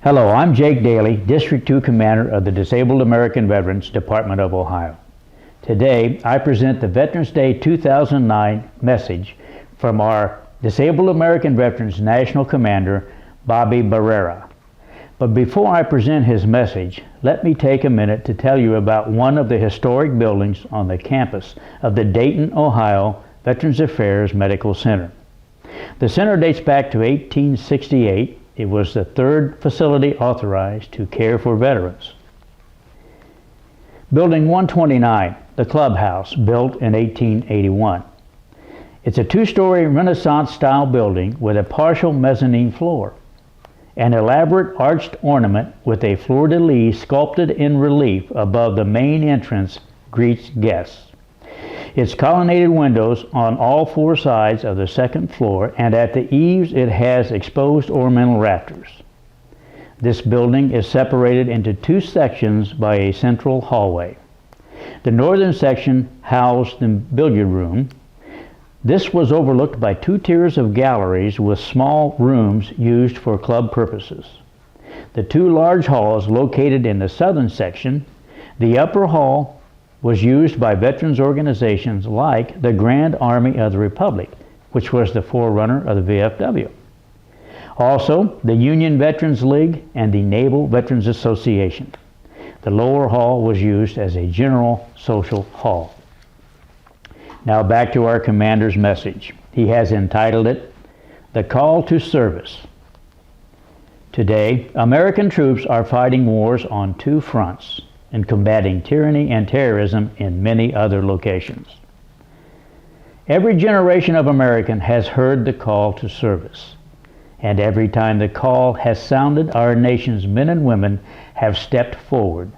Hello, I'm Jake Dailey, District 2 Commander of the Disabled American Veterans Department of Ohio. Today, I present the Veterans Day 2009 message from our Disabled American Veterans National Commander, Bobby Barrera. But before I present his message, let me take a minute to tell you about one of the historic buildings on the campus of the Dayton, Ohio Veterans Affairs Medical Center. The center dates back to 1868. It was the third facility authorized to care for veterans. Building 129, the clubhouse, built in 1881. It's a two-story Renaissance-style building with a partial mezzanine floor. An elaborate arched ornament with a fleur-de-lis sculpted in relief above the main entrance greets guests. Its colonnaded windows on all four sides of the second floor, and at the eaves it has exposed ornamental rafters. This building is separated into two sections by a central hallway. The northern section housed the billiard room. This was overlooked by two tiers of galleries with small rooms used for club purposes. The two large halls located in the southern section, the upper hall was used by veterans organizations like the Grand Army of the Republic, which was the forerunner of the VFW. Also, the Union Veterans League and the Naval Veterans Association. The lower hall was used as a general social hall. Now back to our commander's message. He has entitled it, The Call to Service. Today, American troops are fighting wars on two fronts and combating tyranny and terrorism in many other locations. Every generation of American has heard the call to service, and every time the call has sounded, our nation's men and women have stepped forward,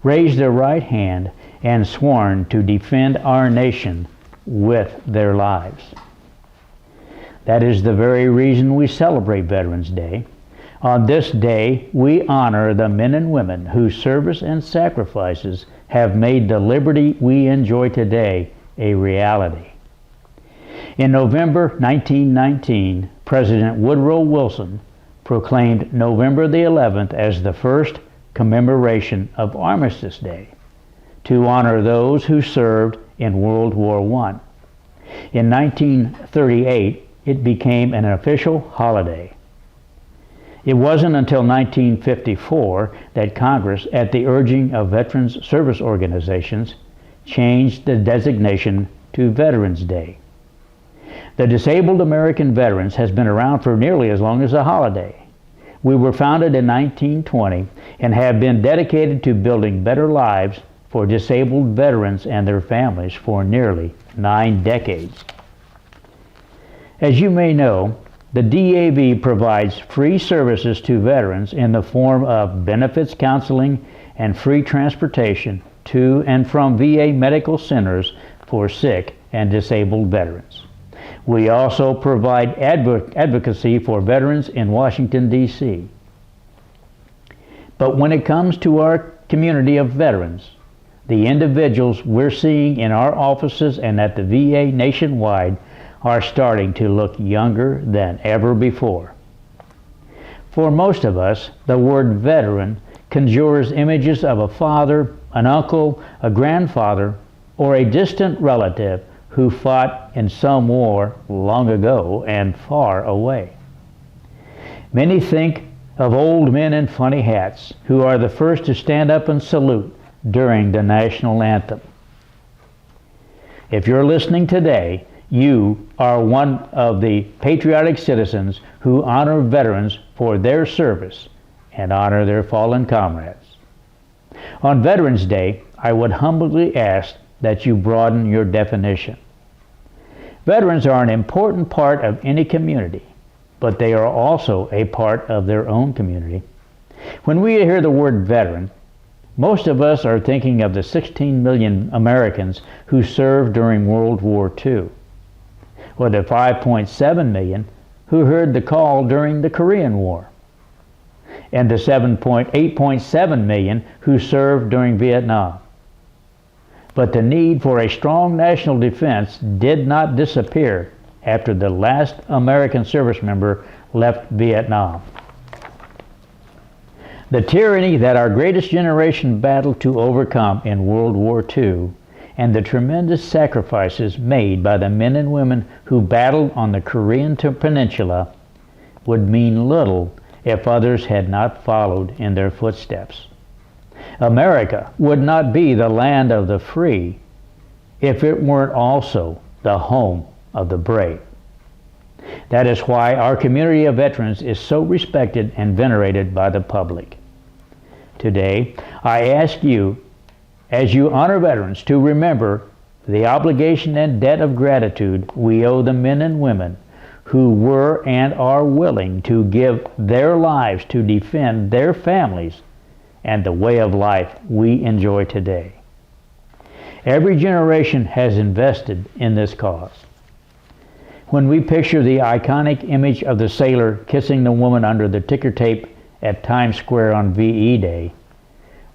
raised their right hand, and sworn to defend our nation with their lives. That is the very reason we celebrate Veterans Day. On this day, we honor the men and women whose service and sacrifices have made the liberty we enjoy today a reality. In November 1919, President Woodrow Wilson proclaimed November the 11th as the first commemoration of Armistice Day to honor those who served in World War I. In 1938, it became an official holiday. It wasn't until 1954 that Congress, at the urging of veterans service organizations, changed the designation to Veterans Day. The Disabled American Veterans has been around for nearly as long as the holiday. We were founded in 1920 and have been dedicated to building better lives for disabled veterans and their families for nearly 9 decades. As you may know, the DAV provides free services to veterans in the form of benefits counseling and free transportation to and from VA medical centers for sick and disabled veterans. We also provide advocacy for veterans in Washington, D.C. But when it comes to our community of veterans, the individuals we're seeing in our offices and at the VA nationwide are starting to look younger than ever before. For most of us, the word veteran conjures images of a father, an uncle, a grandfather, or a distant relative who fought in some war long ago and far away. Many think of old men in funny hats who are the first to stand up and salute during the national anthem. If you're listening today, you are one of the patriotic citizens who honor veterans for their service and honor their fallen comrades. On Veterans Day, I would humbly ask that you broaden your definition. Veterans are an important part of any community, but they are also a part of their own community. When we hear the word veteran, most of us are thinking of the 16 million Americans who served during World War II, or the 5.7 million who heard the call during the Korean War, and the 8.7 million who served during Vietnam. But the need for a strong national defense did not disappear after the last American service member left Vietnam. The tyranny that our greatest generation battled to overcome in World War II and the tremendous sacrifices made by the men and women who battled on the Korean Peninsula would mean little if others had not followed in their footsteps. America would not be the land of the free if it weren't also the home of the brave. That is why our community of veterans is so respected and venerated by the public. Today, I ask you, as you honor veterans, to remember the obligation and debt of gratitude we owe the men and women who were and are willing to give their lives to defend their families and the way of life we enjoy today. Every generation has invested in this cause. When we picture the iconic image of the sailor kissing the woman under the ticker tape at Times Square on VE Day,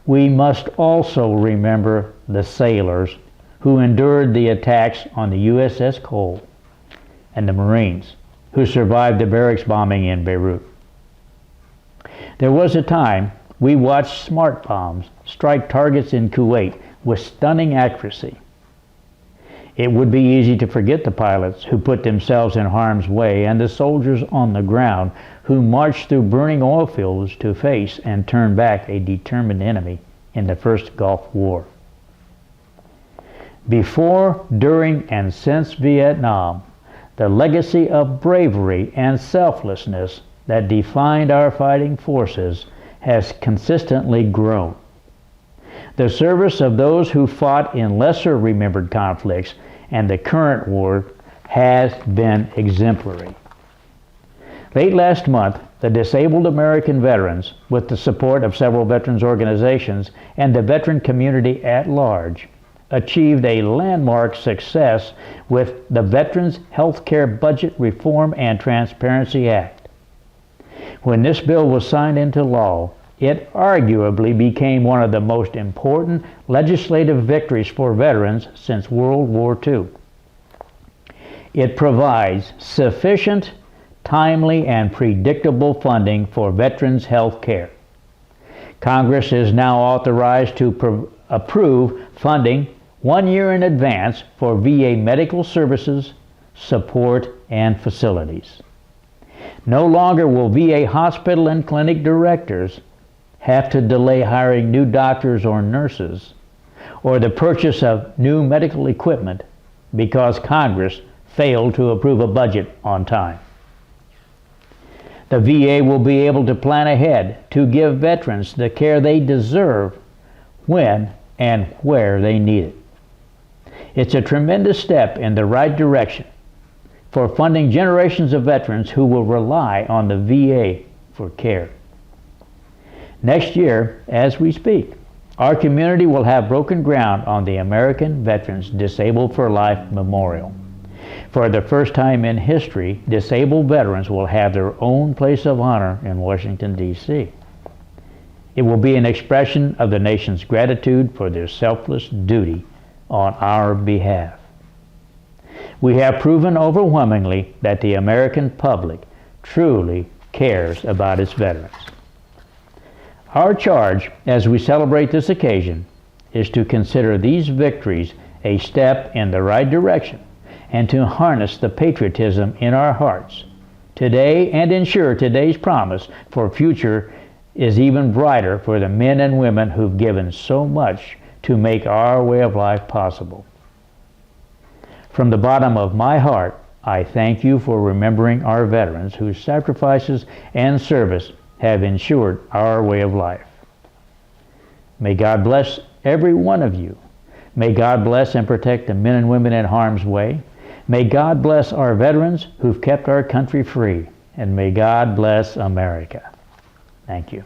we must also remember the sailors who endured the attacks on the USS Cole and the Marines who survived the barracks bombing in Beirut. There was a time we watched smart bombs strike targets in Kuwait with stunning accuracy. It would be easy to forget the pilots who put themselves in harm's way and the soldiers on the ground who marched through burning oil fields to face and turn back a determined enemy in the first Gulf War. Before, during, and since Vietnam, the legacy of bravery and selflessness that defined our fighting forces has consistently grown. The service of those who fought in lesser remembered conflicts and the current war has been exemplary. Late last month, the Disabled American Veterans, with the support of several veterans organizations and the veteran community at large, achieved a landmark success with the Veterans Healthcare Budget Reform and Transparency Act. When this bill was signed into law, it arguably became one of the most important legislative victories for veterans since World War II. It provides sufficient, timely, and predictable funding for veterans' health care. Congress is now authorized to approve funding 1 year in advance for VA medical services, support, and facilities. No longer will VA hospital and clinic directors have to delay hiring new doctors or nurses or the purchase of new medical equipment because Congress failed to approve a budget on time. The VA will be able to plan ahead to give veterans the care they deserve when and where they need it. It's a tremendous step in the right direction for funding generations of veterans who will rely on the VA for care. Next year, as we speak, our community will have broken ground on the American Veterans Disabled for Life Memorial. For the first time in history, disabled veterans will have their own place of honor in Washington, D.C. It will be an expression of the nation's gratitude for their selfless duty on our behalf. We have proven overwhelmingly that the American public truly cares about its veterans. Our charge as we celebrate this occasion is to consider these victories a step in the right direction and to harness the patriotism in our hearts today and ensure today's promise for future is even brighter for the men and women who've given so much to make our way of life possible. From the bottom of my heart, I thank you for remembering our veterans whose sacrifices and service have ensured our way of life. May God bless every one of you. May God bless and protect the men and women in harm's way. May God bless our veterans who've kept our country free. And may God bless America. Thank you.